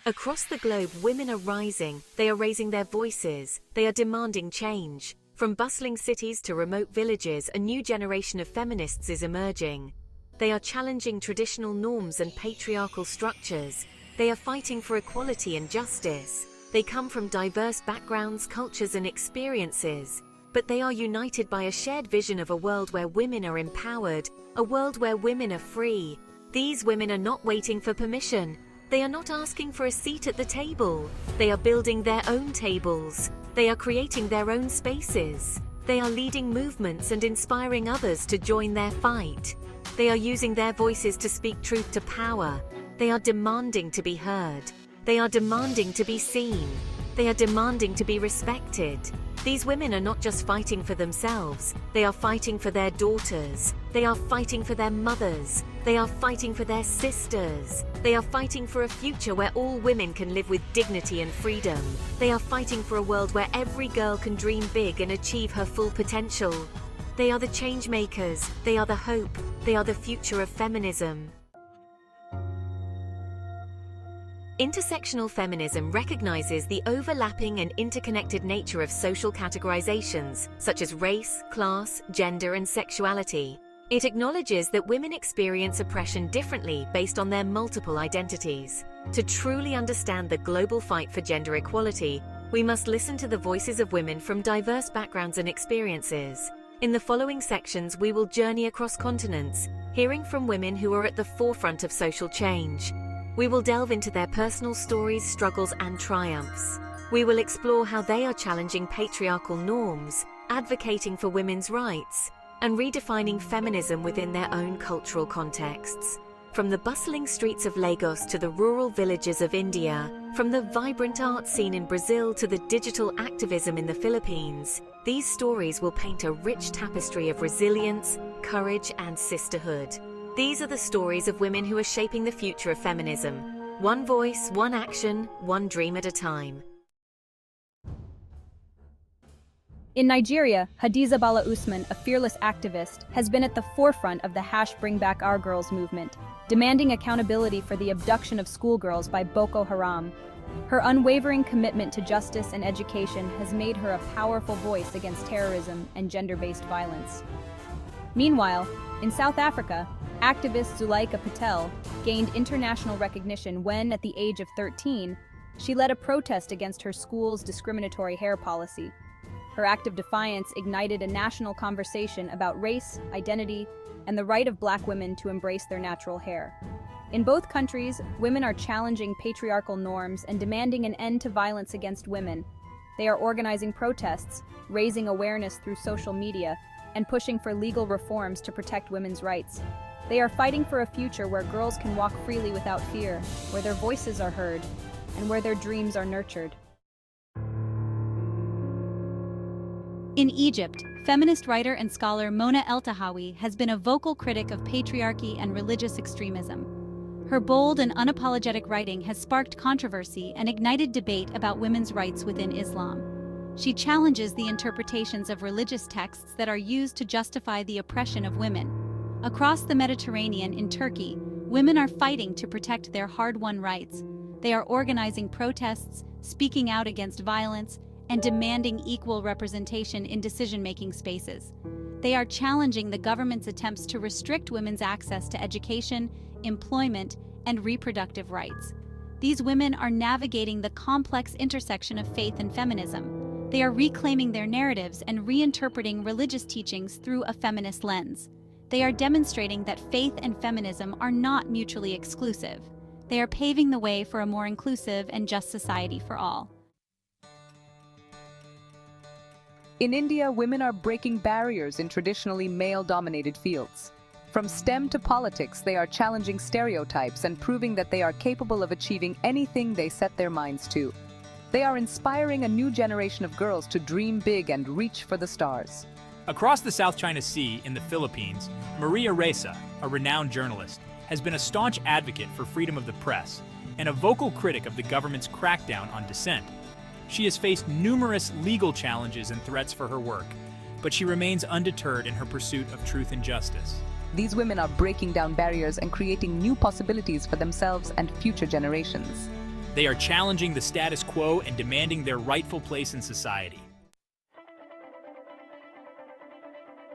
Across the globe, women are rising, they are raising their voices, they are demanding change. From bustling cities to remote villages, a new generation of feminists is emerging. They are challenging traditional norms and patriarchal structures. They are fighting for equality and justice. They come from diverse backgrounds, cultures, and experiences, but they are united by a shared vision of a world where women are empowered, a world where women are free. These women are not waiting for permission. They are not asking for a seat at the table. They are building their own tables. They are creating their own spaces. They are leading movements and inspiring others to join their fight. They are using their voices to speak truth to power. They are demanding to be heard. They are demanding to be seen. They are demanding to be respected. These women are not just fighting for themselves. They are fighting for their daughters. They are fighting for their mothers. They are fighting for their sisters. They are fighting for a future where all women can live with dignity and freedom. They are fighting for a world where every girl can dream big and achieve her full potential. They are the change makers. They are the hope. They are the future of feminism. Intersectional feminism recognizes the overlapping and interconnected nature of social categorizations, such as race, class, gender, and sexuality. It acknowledges that women experience oppression differently based on their multiple identities. To truly understand the global fight for gender equality, we must listen to the voices of women from diverse backgrounds and experiences. In the following sections, we will journey across continents, hearing from women who are at the forefront of social change. We will delve into their personal stories, struggles, and triumphs. We will explore how they are challenging patriarchal norms, advocating for women's rights, and redefining feminism within their own cultural contexts. From the bustling streets of Lagos to the rural villages of India, from the vibrant art scene in Brazil to the digital activism in the Philippines, these stories will paint a rich tapestry of resilience, courage, and sisterhood. These are the stories of women who are shaping the future of feminism. One voice, one action, one dream at a time. In Nigeria, Hadiza Bala Usman, a fearless activist, has been at the forefront of the #Bring Back Our Girls movement, demanding accountability for the abduction of schoolgirls by Boko Haram. Her unwavering commitment to justice and education has made her a powerful voice against terrorism and gender-based violence. Meanwhile, in South Africa, activist Zuleika Patel gained international recognition when, at the age of 13, she led a protest against her school's discriminatory hair policy. Her act of defiance ignited a national conversation about race, identity, and the right of Black women to embrace their natural hair. In both countries, women are challenging patriarchal norms and demanding an end to violence against women. They are organizing protests, raising awareness through social media, and pushing for legal reforms to protect women's rights. They are fighting for a future where girls can walk freely without fear, where their voices are heard, and where their dreams are nurtured. In Egypt, feminist writer and scholar Mona El-Tahawi has been a vocal critic of patriarchy and religious extremism. Her bold and unapologetic writing has sparked controversy and ignited debate about women's rights within Islam. She challenges the interpretations of religious texts that are used to justify the oppression of women. Across the Mediterranean in Turkey, women are fighting to protect their hard-won rights. They are organizing protests, speaking out against violence, and demanding equal representation in decision-making spaces. They are challenging the government's attempts to restrict women's access to education, employment, and reproductive rights. These women are navigating the complex intersection of faith and feminism. They are reclaiming their narratives and reinterpreting religious teachings through a feminist lens. They are demonstrating that faith and feminism are not mutually exclusive. They are paving the way for a more inclusive and just society for all. In India, women are breaking barriers in traditionally male-dominated fields. From STEM to politics, they are challenging stereotypes and proving that they are capable of achieving anything they set their minds to. They are inspiring a new generation of girls to dream big and reach for the stars. Across the South China Sea in the Philippines, Maria Ressa, a renowned journalist, has been a staunch advocate for freedom of the press and a vocal critic of the government's crackdown on dissent. She has faced numerous legal challenges and threats for her work, but she remains undeterred in her pursuit of truth and justice. These women are breaking down barriers and creating new possibilities for themselves and future generations. They are challenging the status quo and demanding their rightful place in society.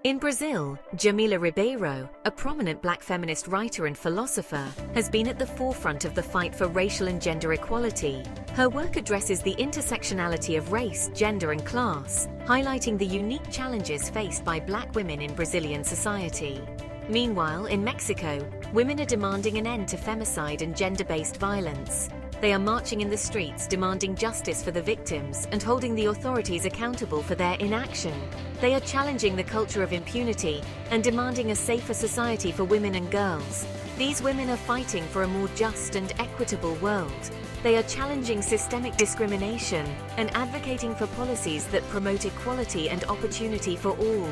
In Brazil, Jamila Ribeiro, a prominent black feminist writer and philosopher, has been at the forefront of the fight for racial and gender equality. Her work addresses the intersectionality of race, gender, and class, highlighting the unique challenges faced by black women in Brazilian society. Meanwhile, in Mexico, women are demanding an end to femicide and gender-based violence. They are marching in the streets demanding justice for the victims and holding the authorities accountable for their inaction. They are challenging the culture of impunity and demanding a safer society for women and girls. These women are fighting for a more just and equitable world. They are challenging systemic discrimination and advocating for policies that promote equality and opportunity for all.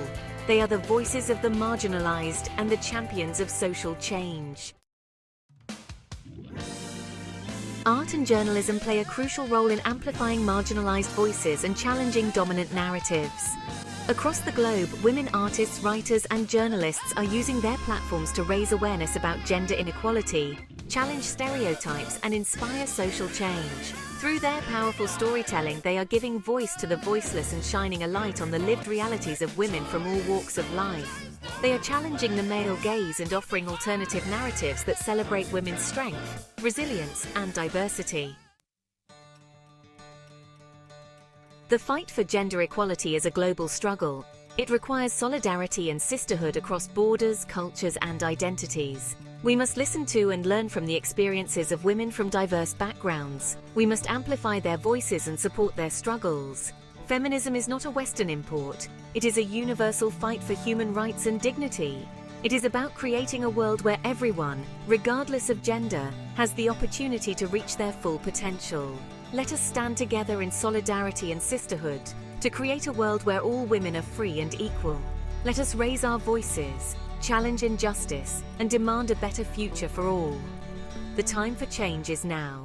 They are the voices of the marginalized and the champions of social change. Art and journalism play a crucial role in amplifying marginalized voices and challenging dominant narratives. Across the globe, women artists, writers, and journalists are using their platforms to raise awareness about gender inequality, challenge stereotypes, and inspire social change. Through their powerful storytelling, they are giving voice to the voiceless and shining a light on the lived realities of women from all walks of life. They are challenging the male gaze and offering alternative narratives that celebrate women's strength, resilience, and diversity. The fight for gender equality is a global struggle. It requires solidarity and sisterhood across borders, cultures, and identities. We must listen to and learn from the experiences of women from diverse backgrounds. We must amplify their voices and support their struggles. Feminism is not a Western import. It is a universal fight for human rights and dignity. It is about creating a world where everyone, regardless of gender, has the opportunity to reach their full potential. Let us stand together in solidarity and sisterhood to create a world where all women are free and equal. Let us raise our voices, challenge injustice, and demand a better future for all. The time for change is now.